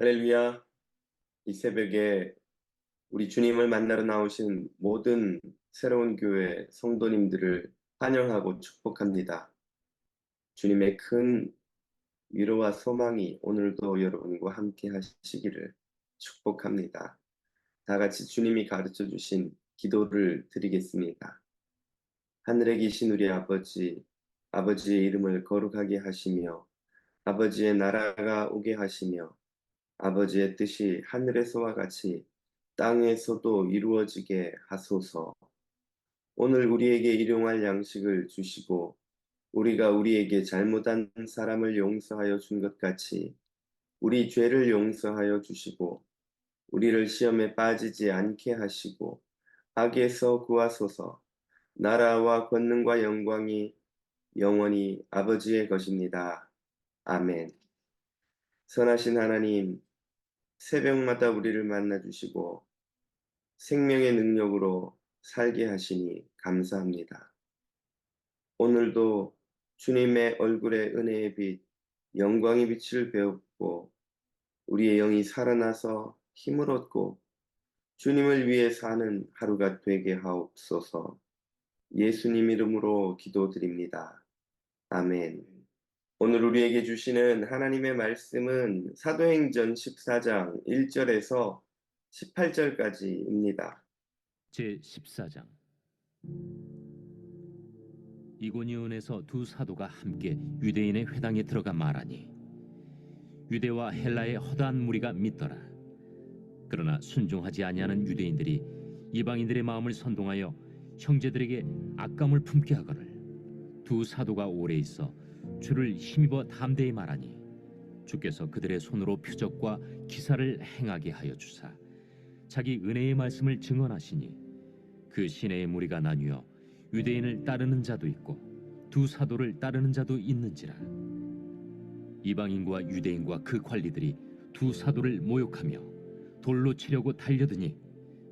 할렐루야. 이 새벽에 우리 주님을 만나러 나오신 모든 새로운 교회 성도님들을 환영하고 축복합니다. 주님의 큰 위로와 소망이 오늘도 여러분과 함께 하시기를 축복합니다. 다 같이 주님이 가르쳐 주신 기도를 드리겠습니다. 하늘에 계신 우리 아버지, 아버지의 이름을 거룩하게 하시며 아버지의 나라가 오게 하시며 아버지의 뜻이 하늘에서와 같이 땅에서도 이루어지게 하소서. 오늘 우리에게 일용할 양식을 주시고 우리가 우리에게 잘못한 사람을 용서하여 준 것 같이 우리 죄를 용서하여 주시고 우리를 시험에 빠지지 않게 하시고 악에서 구하소서. 나라와 권능과 영광이 영원히 아버지의 것입니다. 아멘. 선하신 하나님, 새벽마다 우리를 만나주시고 생명의 능력으로 살게 하시니 감사합니다. 오늘도 주님의 얼굴에 은혜의 빛, 영광의 빛을 배웠고 우리의 영이 살아나서 힘을 얻고 주님을 위해 사는 하루가 되게 하옵소서. 예수님 이름으로 기도드립니다. 아멘. 오늘 우리에게 주시는 하나님의 말씀은 사도행전 14장 1절에서 18절까지입니다. 제14장. 이고니온에서 두 사도가 함께 유대인의 회당에 들어가 말하니 유대와 헬라의 허다한 무리가 믿더라. 그러나 순종하지 아니하는 유대인들이 이방인들의 마음을 선동하여 형제들에게 악감을 품게 하거늘 두 사도가 오래 있어 주를 힘입어 담대히 말하니 주께서 그들의 손으로 표적과 기사를 행하게 하여 주사 자기 은혜의 말씀을 증언하시니 그 시내의 무리가 나뉘어 유대인을 따르는 자도 있고 두 사도를 따르는 자도 있는지라. 이방인과 유대인과 그 관리들이 두 사도를 모욕하며 돌로 치려고 달려드니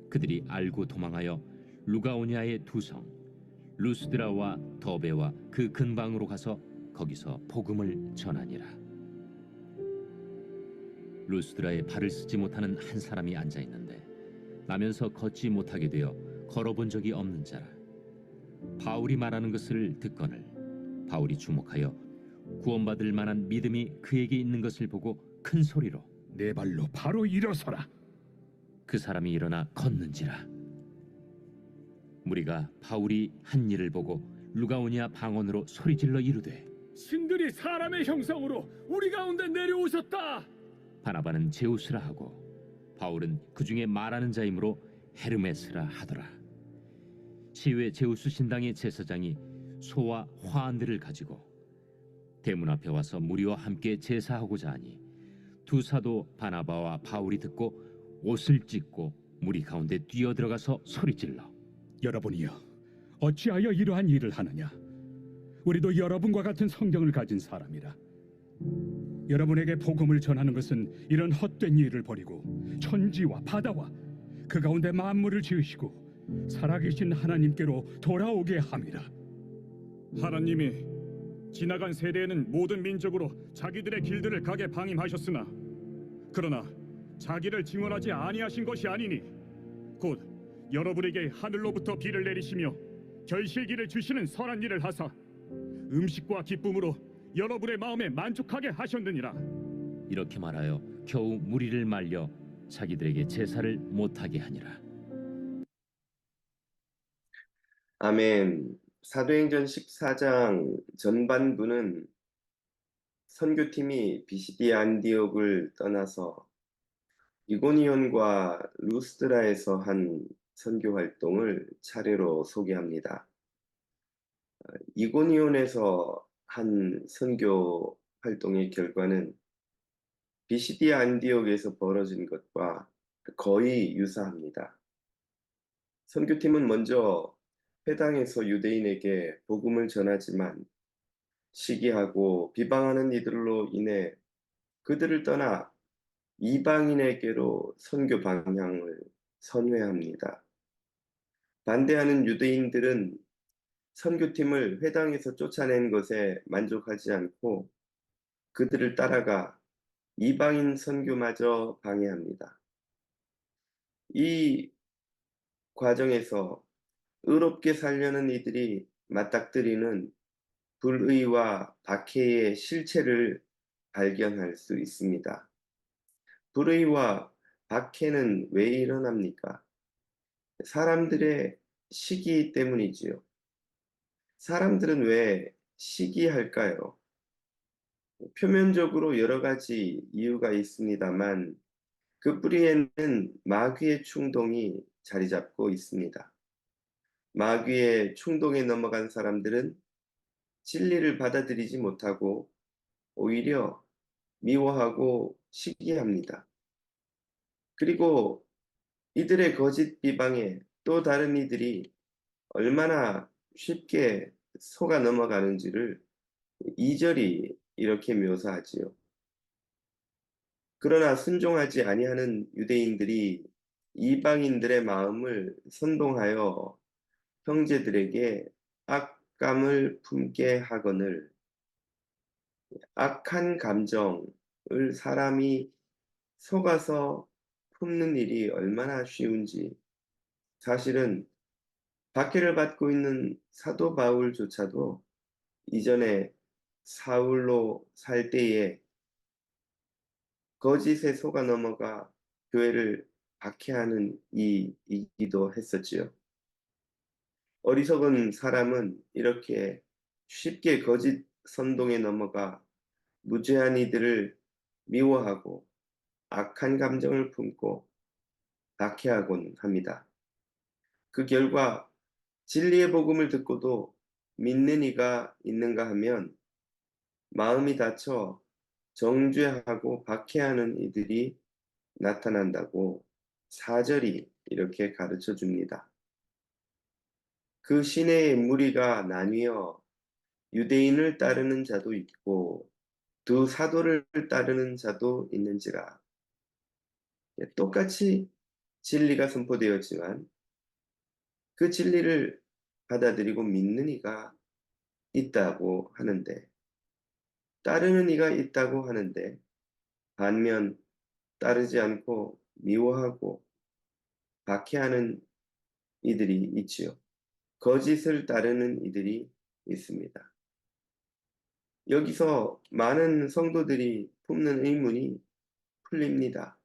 그들이 알고 도망하여 루가오냐의 두 성 루스드라와 더베와 그 근방으로 가서 거기서 복음을 전하니라. 루스드라에 발을 쓰지 못하는 한 사람이 앉아 있는데 나면서 걷지 못하게 되어 걸어본 적이 없는 자라. 바울이 말하는 것을 듣거늘 바울이 주목하여 구원받을 만한 믿음이 그에게 있는 것을 보고 큰 소리로 내 발로 바로 일어서라. 그 사람이 일어나 걷는지라. 무리가 바울이 한 일을 보고 루가오냐 방언으로 소리질러 이르되 신들이 사람의 형상으로 우리 가운데 내려오셨다. 바나바는 제우스라 하고 바울은 그 중에 말하는 자이므로 헤르메스라 하더라. 시외 제우스 신당의 제사장이 소와 화환들을 가지고 대문 앞에 와서 무리와 함께 제사하고자 하니 두 사도 바나바와 바울이 듣고 옷을 찢고 무리 가운데 뛰어들어가서 소리질러 여러분이여, 어찌하여 이러한 일을 하느냐? 우리도 여러분과 같은 성경을 가진 사람이라. 여러분에게 복음을 전하는 것은 이런 헛된 일을 버리고 천지와 바다와 그 가운데 만물을 지으시고 살아계신 하나님께로 돌아오게 함이라. 하나님이 지나간 세대에는 모든 민족으로 자기들의 길들을 가게 방임하셨으나 그러나 자기를 증언하지 아니하신 것이 아니니 곧 여러분에게 하늘로부터 비를 내리시며 결실기를 주시는 선한 일을 하사 음식과 기쁨으로 여러분의 마음에 만족하게 하셨느니라. 이렇게 말하여 겨우 무리를 말려 자기들에게 제사를 못하게 하니라. 아멘. 사도행전 14장 전반부는 선교팀이 비시디아 안디옥을 떠나서 이고니온과 루스드라에서 한 선교 활동을 차례로 소개합니다. 이고니온에서 한 선교 활동의 결과는 비시디아 안디옥에서 벌어진 것과 거의 유사합니다. 선교팀은 먼저 회당에서 유대인에게 복음을 전하지만 시기하고 비방하는 이들로 인해 그들을 떠나 이방인에게로 선교 방향을 선회합니다. 반대하는 유대인들은 선교팀을 회당에서 쫓아낸 것에 만족하지 않고 그들을 따라가 이방인 선교마저 방해합니다. 이 과정에서 의롭게 살려는 이들이 맞닥뜨리는 불의와 박해의 실체를 발견할 수 있습니다. 불의와 박해는 왜 일어납니까? 사람들의 시기 때문이지요. 사람들은 왜 시기할까요? 표면적으로 여러 가지 이유가 있습니다만 그 뿌리에는 마귀의 충동이 자리 잡고 있습니다. 마귀의 충동에 넘어간 사람들은 진리를 받아들이지 못하고 오히려 미워하고 시기합니다. 그리고 이들의 거짓 비방에 또 다른 이들이 얼마나 쉽게 속아 넘어가는지를 2절이 이렇게 묘사하지요. 그러나 순종하지 아니하는 유대인들이 이방인들의 마음을 선동하여 형제들에게 악감을 품게 하거늘. 악한 감정을 사람이 속아서 품는 일이 얼마나 쉬운지, 사실은 박해를 받고 있는 사도 바울조차도 이전에 사울로 살 때에 거짓에 속아 넘어가 교회를 박해하는 이이기도 했었지요. 어리석은 사람은 이렇게 쉽게 거짓 선동에 넘어가 무죄한 이들을 미워하고 악한 감정을 품고 박해하곤 합니다. 그 결과 진리의 복음을 듣고도 믿는 이가 있는가 하면 마음이 닫혀 정죄하고 박해하는 이들이 나타난다고 4절이 이렇게 가르쳐 줍니다. 그 시내의 무리가 나뉘어 유대인을 따르는 자도 있고 두 사도를 따르는 자도 있는지라. 똑같이 진리가 선포되었지만 그 진리를 받아들이고 믿는 이가 있다고 하는데, 따르는 이가 있다고 하는데 반면 따르지 않고 미워하고 박해하는 이들이 있지요. 거짓을 따르는 이들이 있습니다. 여기서 많은 성도들이 품는 의문이 풀립니다.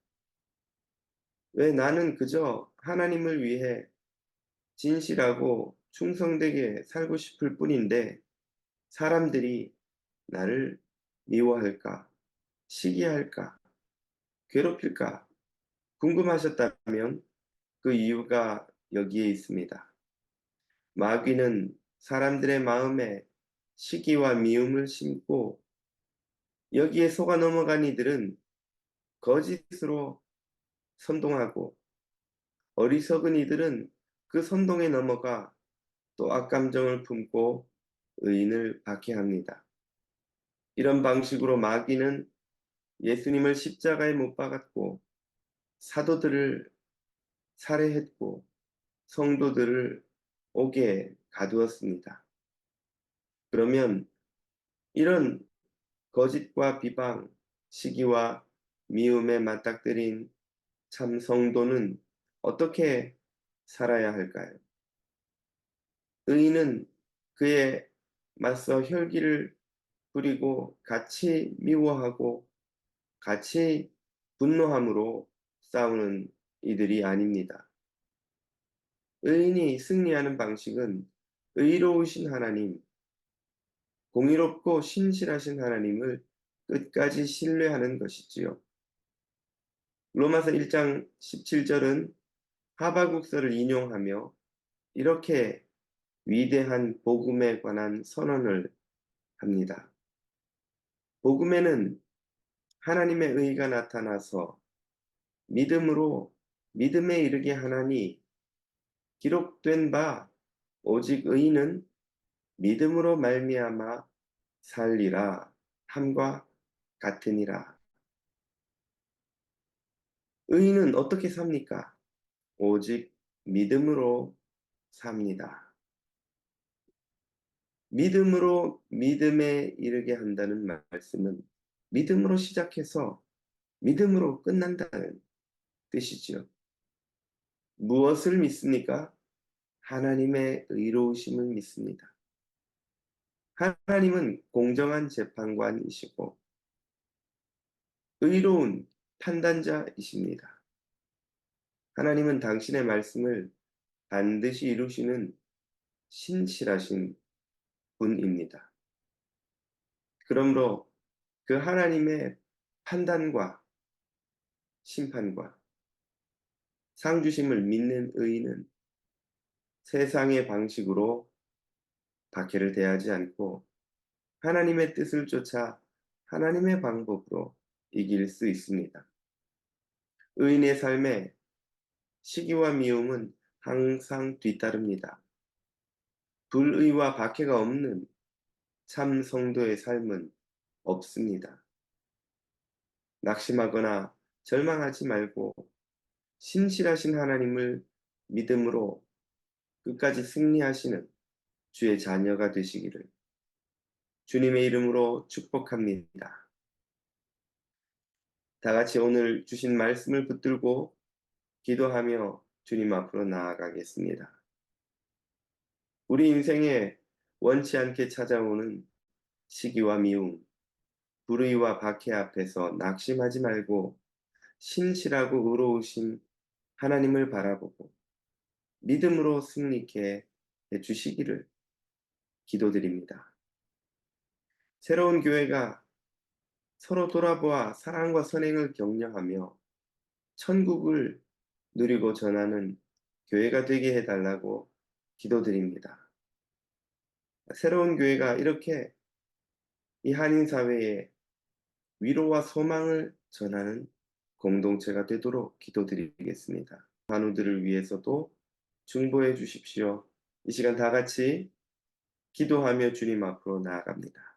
왜 나는 그저 하나님을 위해 진실하고 충성되게 살고 싶을 뿐인데 사람들이 나를 미워할까, 시기할까, 괴롭힐까 궁금하셨다면 그 이유가 여기에 있습니다. 마귀는 사람들의 마음에 시기와 미움을 심고 여기에 속아 넘어간 이들은 거짓으로 선동하고 어리석은 이들은 그 선동에 넘어가 또 악감정을 품고 의인을 박해합니다. 이런 방식으로 마귀는 예수님을 십자가에 못 박았고 사도들을 살해했고 성도들을 옥에 가두었습니다. 그러면 이런 거짓과 비방, 시기와 미움에 맞닥뜨린 참 성도는 어떻게 살아야 할까요? 의인은 그에 맞서 혈기를 부리고 같이 미워하고 같이 분노함으로 싸우는 이들이 아닙니다. 의인이 승리하는 방식은 의로우신 하나님, 공의롭고 신실하신 하나님을 끝까지 신뢰하는 것이지요. 로마서 1장 17절은 하바국서를 인용하며 이렇게 위대한 복음에 관한 선언을 합니다. 복음에는 하나님의 의가 나타나서 믿음으로 믿음에 이르게 하나니 기록된 바 오직 의인은 믿음으로 말미암아 살리라 함과 같으니라. 의인은 어떻게 삽니까? 오직 믿음으로 삽니다. 믿음으로 믿음에 이르게 한다는 말씀은 믿음으로 시작해서 믿음으로 끝난다는 뜻이지요. 무엇을 믿습니까? 하나님의 의로우심을 믿습니다. 하나님은 공정한 재판관이시고 의로운 판단자이십니다. 하나님은 당신의 말씀을 반드시 이루시는 신실하신 분입니다. 그러므로 그 하나님의 판단과 심판과 상주심을 믿는 의인은 세상의 방식으로 박해를 대하지 않고 하나님의 뜻을 쫓아 하나님의 방법으로 이길 수 있습니다. 의인의 삶에 시기와 미움은 항상 뒤따릅니다. 불의와 박해가 없는 참 성도의 삶은 없습니다. 낙심하거나 절망하지 말고 신실하신 하나님을 믿음으로 끝까지 승리하시는 주의 자녀가 되시기를 주님의 이름으로 축복합니다. 다 같이 오늘 주신 말씀을 붙들고 기도하며 주님 앞으로 나아가겠습니다. 우리 인생에 원치 않게 찾아오는 시기와 미움, 불의와 박해 앞에서 낙심하지 말고 신실하고 의로우신 하나님을 바라보고 믿음으로 승리케 해주시기를 기도드립니다. 새로운 교회가 서로 돌아보아 사랑과 선행을 격려하며 천국을 누리고 전하는 교회가 되게 해달라고 기도드립니다. 새로운 교회가 이렇게 이 한인사회에 위로와 소망을 전하는 공동체가 되도록 기도드리겠습니다. 환우들을 위해서도 중보해 주십시오. 이 시간 다 같이 기도하며 주님 앞으로 나아갑니다.